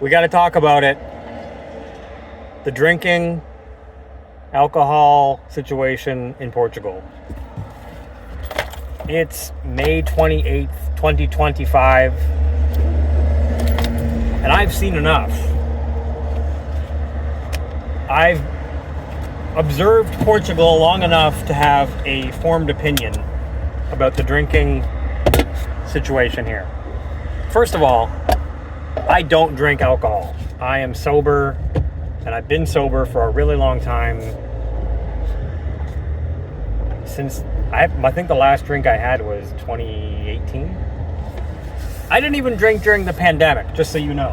We got to talk about it. The drinking alcohol situation in Portugal. It's May 28th, 2025, and I've seen enough. I've observed Portugal long enough to have a formed opinion about the drinking situation here. First of all, I don't drink alcohol. I am sober, and I've been sober for a really long time. Since I think the last drink I had was 2018. I didn't even drink during the pandemic, just so you know.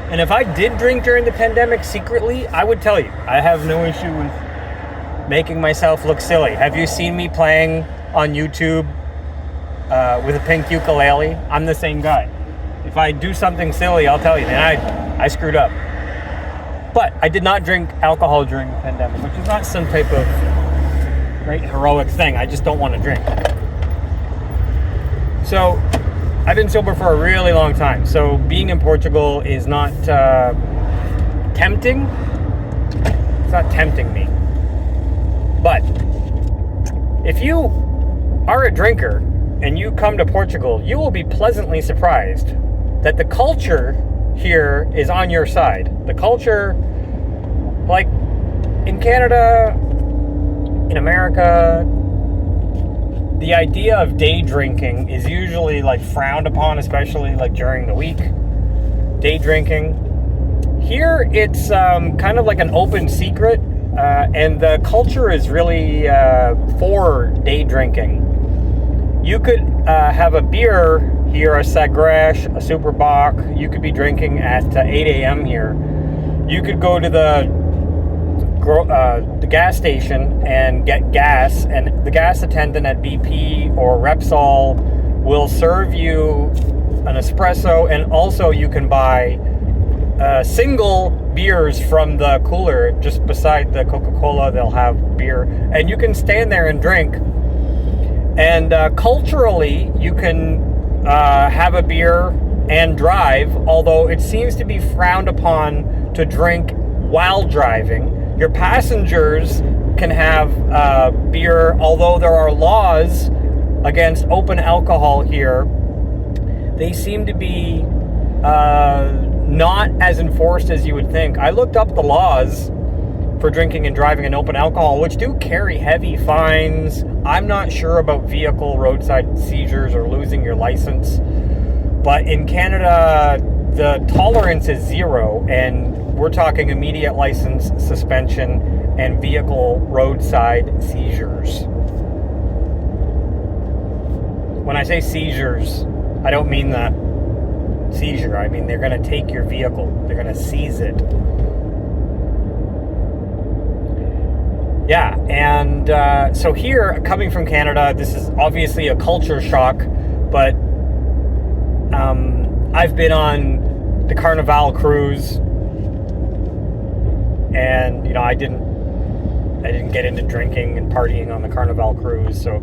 And if I did drink during the pandemic secretly, I would tell you. I have no issue with making myself look silly. Have you seen me playing on YouTube with a pink ukulele? I'm the same guy. If I do something silly, I'll tell you, man, I screwed up. But I did not drink alcohol during the pandemic, which is not some type of great heroic thing. I just don't want to drink. So I've been sober for a really long time. So being in Portugal is not tempting. It's not tempting me. But if you are a drinker and you come to Portugal, you will be pleasantly surprised that the culture here is on your side. The culture, like in Canada, in America, the idea of day drinking is usually like frowned upon, especially like during the week. Day drinking. Here, it's kind of like an open secret, and the culture is really for day drinking. You could have a beer here, a Sagres, a Super Bock. You could be drinking at 8 a.m. here. You could go to the gas station and get gas, and the gas attendant at BP or Repsol will serve you an espresso, and also you can buy single beers from the cooler just beside the Coca-Cola. They'll have beer, and you can stand there and drink. And culturally, you can have a beer and drive, although it seems to be frowned upon to drink while driving. Your passengers can have beer, although there are laws against open alcohol here. They seem to be not as enforced as you would think. I looked up the laws for drinking and driving and open alcohol, which do carry heavy fines. I'm not sure about vehicle roadside seizures or losing your license. But in Canada, the tolerance is 0, and we're talking immediate license suspension and vehicle roadside seizures. When I say seizures, I don't mean that seizure. I mean they're going to take your vehicle. They're going to seize it. Yeah, and so here, coming from Canada, this is obviously a culture shock, but I've been on the Carnival cruise, and I didn't get into drinking and partying on the Carnival cruise. So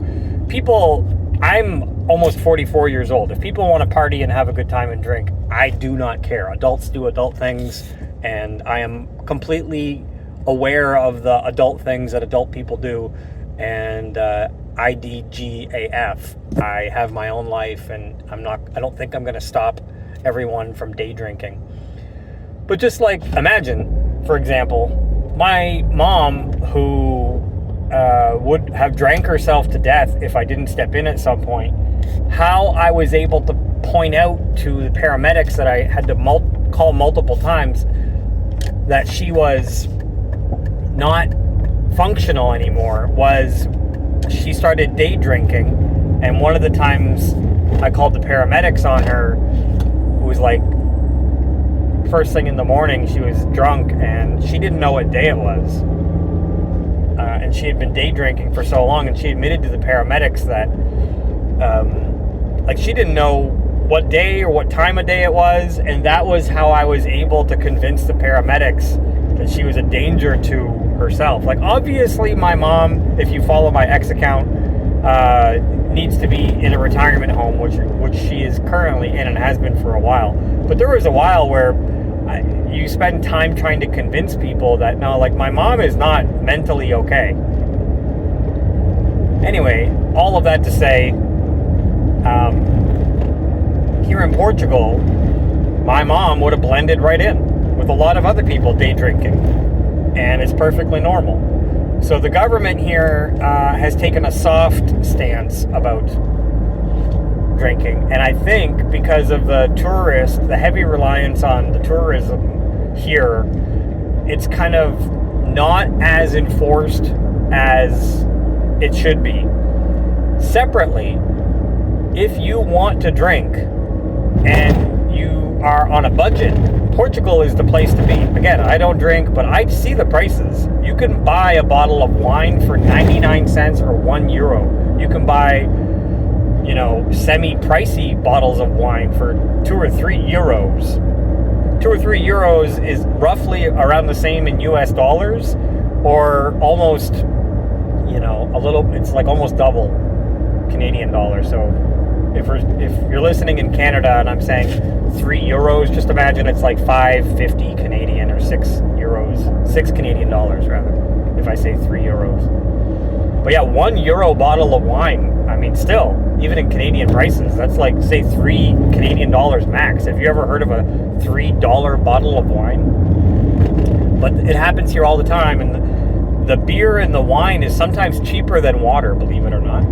I'm almost 44 years old. If people want to party and have a good time and drink, I do not care. Adults do adult things, and I am completely aware of the adult things that adult people do, and IDGAF. I have my own life, and I don't think I'm going to stop everyone from day drinking. But just like, imagine, for example, my mom, who would have drank herself to death if I didn't step in at some point, how I was able to point out to the paramedics that I had to call multiple times that she was not functional anymore was she started day drinking. And one of the times I called the paramedics on her, it was like first thing in the morning. She was drunk and she didn't know what day it was, and she had been day drinking for so long, and she admitted to the paramedics that she didn't know what day or what time of day it was, and that was how I was able to convince the paramedics that she was a danger to herself. Like, obviously my mom, if you follow my ex account, needs to be in a retirement home, which she is currently in and has been for a while. But there was a while where you spend time trying to convince people that, no, like, my mom is not mentally okay. Anyway, all of that to say, here in Portugal, my mom would have blended right in with a lot of other people day drinking, and it's perfectly normal. So the government here has taken a soft stance about drinking, and I think because of the heavy reliance on the tourism here, it's kind of not as enforced as it should be. Separately, if you want to drink and you are on a budget, Portugal is the place to be. Again, I don't drink, but I see the prices. You can buy a bottle of wine for 99 cents or €1. You can buy, semi-pricey bottles of wine for €2 or €3. €2 or €3 is roughly around the same in US dollars, or almost, it's like almost double Canadian dollars. So if you're listening in Canada and I'm saying €3, just imagine it's like 5.50 Canadian, or €6 Canadian dollars rather, if I say €3. But yeah, €1 bottle of wine, I mean, still, even in Canadian prices, that's like, say, $3 Canadian max. Have you ever heard of a $3 bottle of wine? But it happens here all the time, and the beer and the wine is sometimes cheaper than water, believe it or not.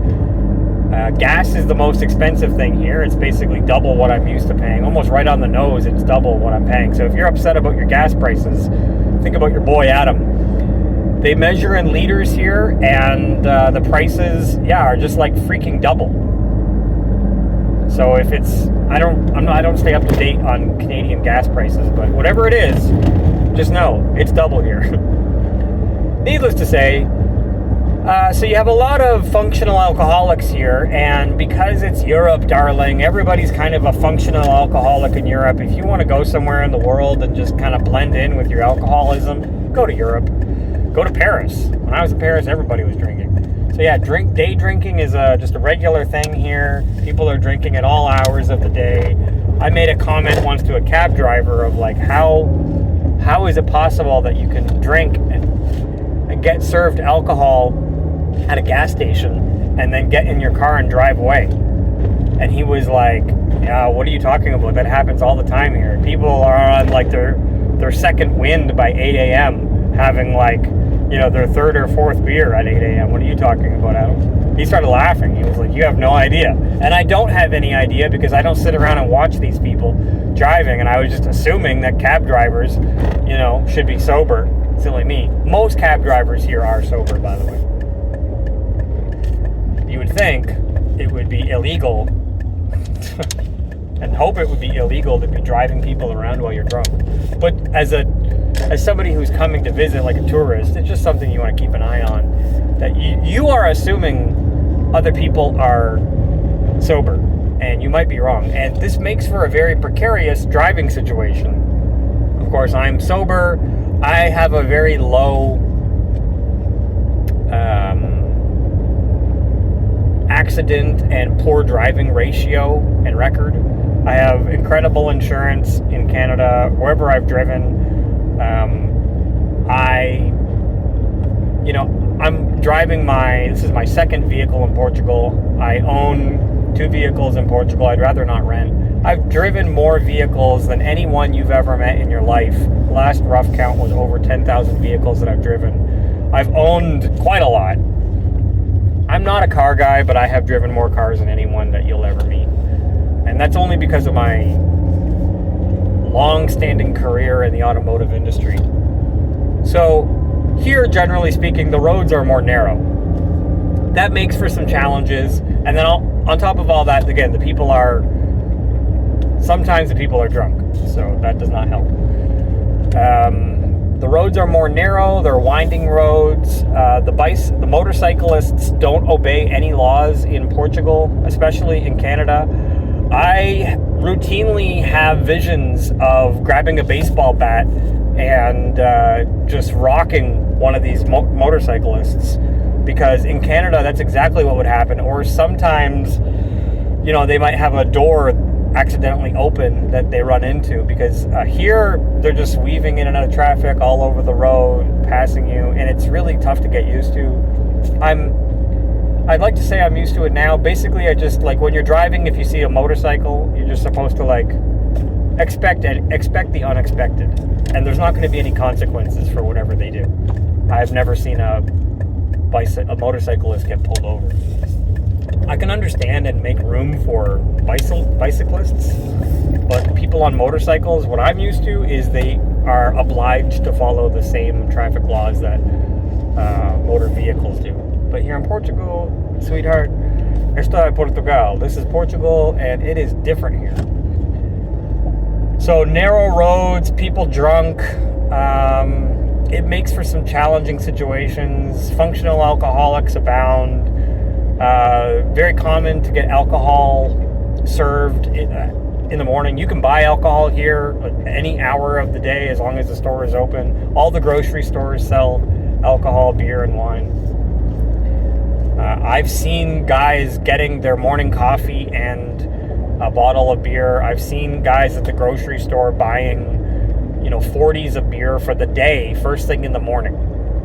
Gas is the most expensive thing here. It's basically double what I'm used to paying. Almost right on the nose, it's double what I'm paying. So if you're upset about your gas prices, think about your boy Adam. They measure in liters here, and the prices, are just like freaking double. So if it's, I don't stay up to date on Canadian gas prices, but whatever it is, just know it's double here. Needless to say, so you have a lot of functional alcoholics here, and because it's Europe, darling, everybody's kind of a functional alcoholic in Europe. If you want to go somewhere in the world and just kind of blend in with your alcoholism, go to Europe. Go to Paris. When I was in Paris, everybody was drinking. So yeah, day drinking is just a regular thing here. People are drinking at all hours of the day. I made a comment once to a cab driver of like, how is it possible that you can drink and get served alcohol at a gas station and then get in your car and drive away? And he was like, yeah, what are you talking about? That happens all the time here. People are on like their second wind by 8 a.m. having like, their third or fourth beer at 8 a.m. What are you talking about, Adam? He started laughing. He was like, you have no idea. And I don't have any idea because I don't sit around and watch these people driving, and I was just assuming that cab drivers, should be sober. Silly me. Most cab drivers here are sober, by the way. You would think it would be illegal and hope it would be illegal to be driving people around while you're drunk. But as somebody who's coming to visit, like a tourist, it's just something you want to keep an eye on. That you are assuming other people are sober, and you might be wrong. And this makes for a very precarious driving situation. Of course, I'm sober. I have a very low accident and poor driving ratio and record. I have incredible insurance in Canada, wherever I've driven. I'm driving this is my second vehicle in Portugal. I own 2 vehicles in Portugal. I'd rather not rent. I've driven more vehicles than anyone you've ever met in your life. Last rough count was over 10,000 vehicles that I've driven. I've owned quite a lot. I'm not a car guy, but I have driven more cars than anyone that you'll ever meet. And that's only because of my long-standing career in the automotive industry. So here, generally speaking, the roads are more narrow. That makes for some challenges. And then on top of all that, again, sometimes the people are drunk. So that does not help. The roads are more narrow. They're winding roads. The motorcyclists don't obey any laws in Portugal, especially in Canada. I routinely have visions of grabbing a baseball bat and just rocking one of these motorcyclists, because in Canada that's exactly what would happen. Or sometimes, they might have a door accidentally open that they run into, because here they're just weaving in and out of traffic all over the road, passing you, and it's really tough to get used to. I'd like to say I'm used to it now. Basically, I just, like, when you're driving, if you see a motorcycle, you're just supposed to, like, expect the unexpected, and there's not going to be any consequences for whatever they do. I've never seen a motorcyclist get pulled over. I can understand and make room for bicyclists, but people on motorcycles, what I'm used to is they are obliged to follow the same traffic laws that motor vehicles do. But here in Portugal, sweetheart, esta es Portugal. This is Portugal, and it is different here. So narrow roads, people drunk. It makes for some challenging situations. Functional alcoholics abound. Very common to get alcohol served in the morning. You can buy alcohol here any hour of the day as long as the store is open. All the grocery stores sell alcohol, beer, and wine. I've seen guys getting their morning coffee and a bottle of beer. I've seen guys at the grocery store buying, 40s of beer for the day, first thing in the morning.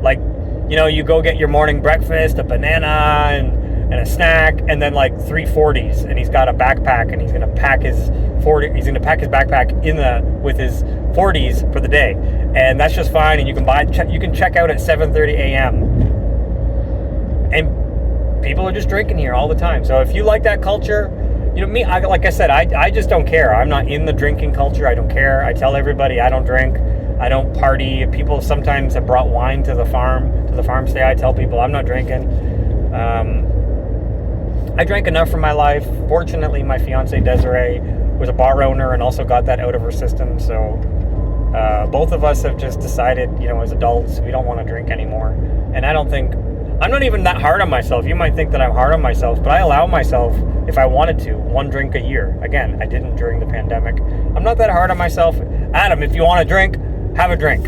Like, you go get your morning breakfast, a banana and a snack, and then like 3 40s, and he's got a backpack, and he's gonna pack his backpack with his 40s for the day, and that's just fine. And you can check out at 7:30 a.m. and people are just drinking here all the time. So if you like that culture, me, like I said, I just don't care. I'm not in the drinking culture. I don't care. I tell everybody I don't drink. I don't party. People sometimes have brought wine to the farm stay. I tell people I'm not drinking. I drank enough for my life. Fortunately, my fiance Desiree was a bar owner and also got that out of her system. So both of us have just decided, as adults, we don't want to drink anymore. And I'm not even that hard on myself. You might think that I'm hard on myself, but I allow myself, if I wanted to, 1 drink a year. Again, I didn't during the pandemic. I'm not that hard on myself. Adam, if you want to drink, have a drink.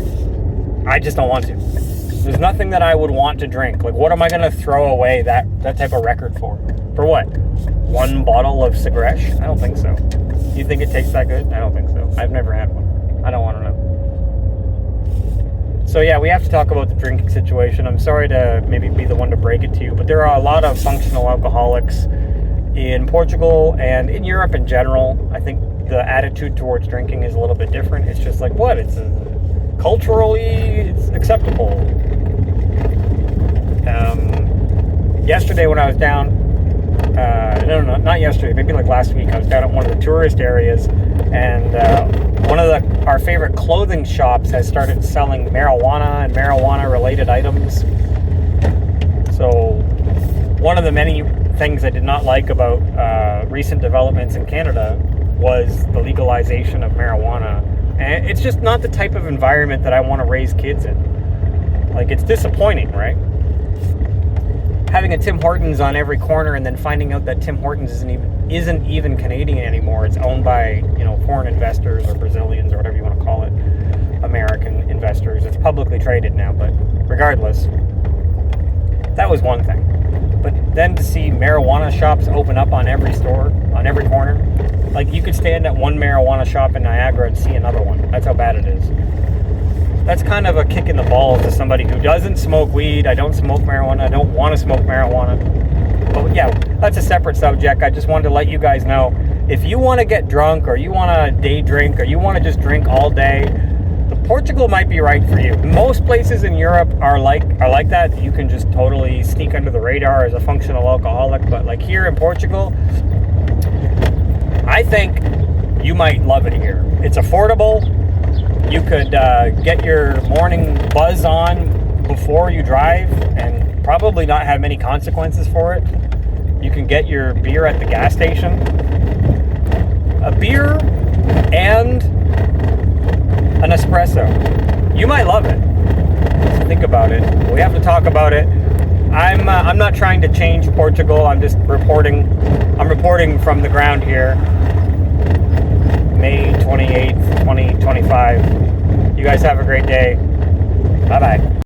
I just don't want to. There's nothing that I would want to drink. Like, what am I going to throw away that type of record for? For what? 1 bottle of cigarette? I don't think so. You think it tastes that good? I don't think so. I've never had one. I don't want to know. So yeah, we have to talk about the drinking situation. I'm sorry to maybe be the one to break it to you, but there are a lot of functional alcoholics in Portugal and in Europe in general. I think the attitude towards drinking is a little bit different. It's just like, what? It's culturally acceptable. Yesterday when I was down, no, not yesterday, maybe like last week, I was down at one of the tourist areas, and one of our favorite clothing shops has started selling marijuana and marijuana-related items. So one of the many things I did not like about recent developments in Canada was the legalization of marijuana. And it's just not the type of environment that I want to raise kids in. Like, it's disappointing, right? Having a Tim Hortons on every corner and then finding out that Tim Hortons isn't even Canadian anymore. It's owned by, foreign investors or Brazilians or whatever you want to call it. American investors. It's publicly traded now, but regardless, that was one thing. But then to see marijuana shops open up on every store, on every corner, like you could stand at one marijuana shop in Niagara and see another one. That's how bad it is. That's kind of a kick in the balls to somebody who doesn't smoke weed. I don't smoke marijuana. I don't want to smoke marijuana. But yeah, that's a separate subject. I just wanted to let you guys know, if you want to get drunk or you want to day drink or you want to just drink all day, Portugal might be right for you. Most places in Europe are like that. You can just totally sneak under the radar as a functional alcoholic. But like here in Portugal, I think you might love it here. It's affordable. You could get your morning buzz on before you drive and probably not have many consequences for it. You can get your beer at the gas station. A beer and an espresso. You might love it. So think about it. We have to talk about it. I'm not trying to change Portugal. I'm just reporting. I'm reporting from the ground here. May 28th, 2025. You guys have a great day. Bye-bye.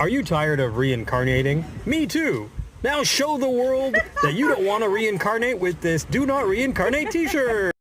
Are you tired of reincarnating? Me too. Now show the world that you don't want to reincarnate with this Do Not Reincarnate t-shirt.